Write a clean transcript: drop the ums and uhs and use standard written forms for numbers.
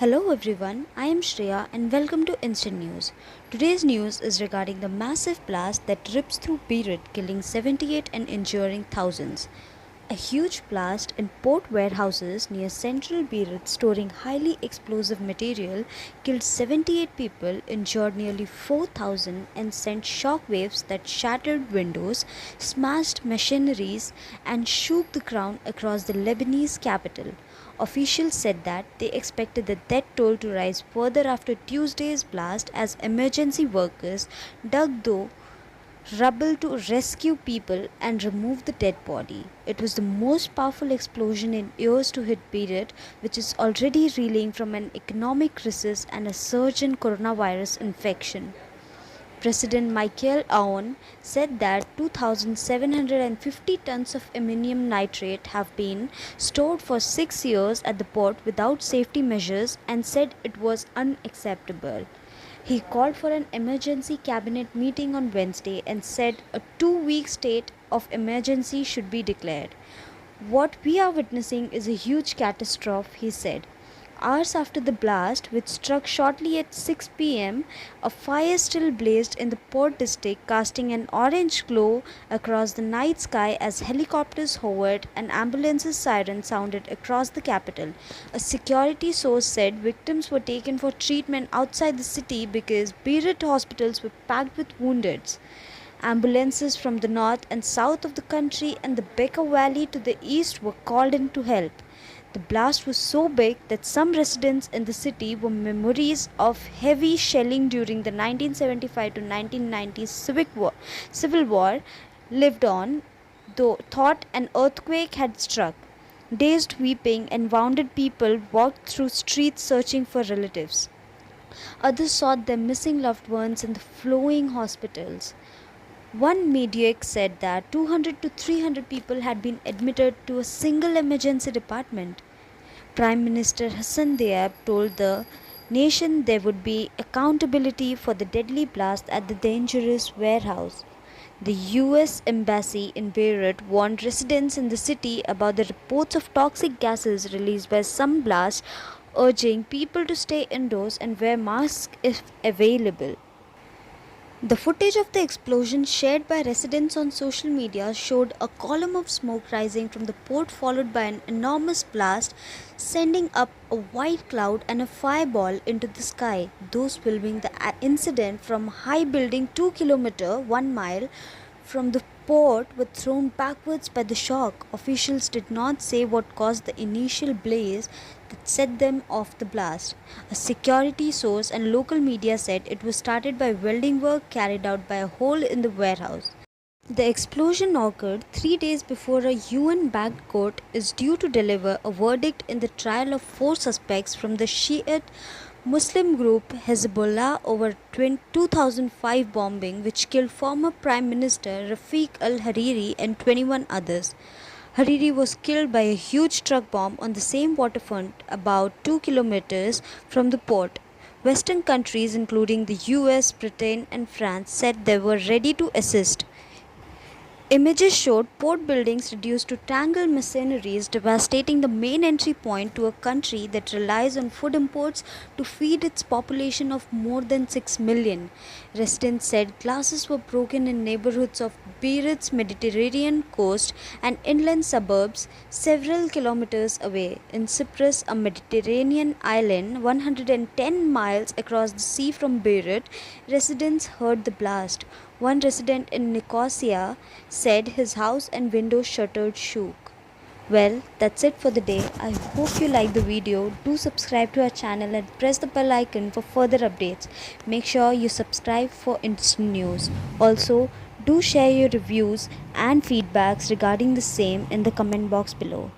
Hello everyone, I am Shreya and welcome to Instant News. Today's news is regarding the massive blast that rips through Beirut, killing 78 and injuring thousands. A huge blast in port warehouses near central Beirut storing highly explosive material killed 78 people, injured nearly 4,000 and sent shock waves that shattered windows, smashed machineries and shook the ground across the Lebanese capital. Officials said that they expected the death toll to rise further after Tuesday's blast as emergency workers dug through rubble to rescue people and remove the dead body. It was the most powerful explosion in years to hit Beirut, which is already reeling from an economic crisis and a surge in coronavirus infection. President Michael Aoun said that 2,750 tons of ammonium nitrate have been stored for 6 years at the port without safety measures and said it was unacceptable. He called for an emergency cabinet meeting on Wednesday and said a 2-week state of emergency should be declared. What we are witnessing is a huge catastrophe, he said. Hours after the blast, which struck shortly at 6 pm, a fire still blazed in the port district, casting an orange glow across the night sky as helicopters hovered and ambulances' sirens sounded across the capital. A security source said victims were taken for treatment outside the city because Beirut hospitals were packed with woundeds. Ambulances from the north and south of the country and the Bekaa Valley to the east were called in to help. The blast was so big that some residents in the city were memories of heavy shelling during the 1975 to 1990 civil war lived on, though thought an earthquake had struck. Dazed, weeping, and wounded people walked through streets searching for relatives. Others sought their missing loved ones in the flowing hospitals. One medic said that 200 to 300 people had been admitted to a single emergency department. Prime Minister Hassan Diab told the nation there would be accountability for the deadly blast at the dangerous warehouse. The US Embassy in Beirut warned residents in the city about the reports of toxic gases released by some blasts, urging people to stay indoors and wear masks if available. The footage of the explosion shared by residents on social media showed a column of smoke rising from the port followed by an enormous blast, sending up a white cloud and a fireball into the sky. Those filming the incident from high building 2 km 1 mile from the port were thrown backwards by the shock. Officials did not say what caused the initial blaze that set them off the blast. A security source and local media said it was started by welding work carried out by a hole in the warehouse. The explosion occurred 3 days before a UN-backed court is due to deliver a verdict in the trial of 4 suspects from the Shiite Muslim group Hezbollah over 2005 bombing which killed former Prime Minister Rafiq al-Hariri and 21 others. Hariri was killed by a huge truck bomb on the same waterfront about 2 kilometers from the port. Western countries including the US, Britain and France said they were ready to assist. Images showed port buildings reduced to tangled machineries, devastating the main entry point to a country that relies on food imports to feed its population of more than 6 million. Residents said glasses were broken in neighborhoods of Beirut's Mediterranean coast and inland suburbs several kilometers away. In Cyprus, a Mediterranean island 110 miles across the sea from Beirut, residents heard the blast. One resident in Nicosia said his house and window shutters shook. Well, that's it for the day. I hope you like the video. Do subscribe to our channel and press the bell icon for further updates. Make sure you subscribe for instant news. Also, do share your reviews and feedbacks regarding the same in the comment box below.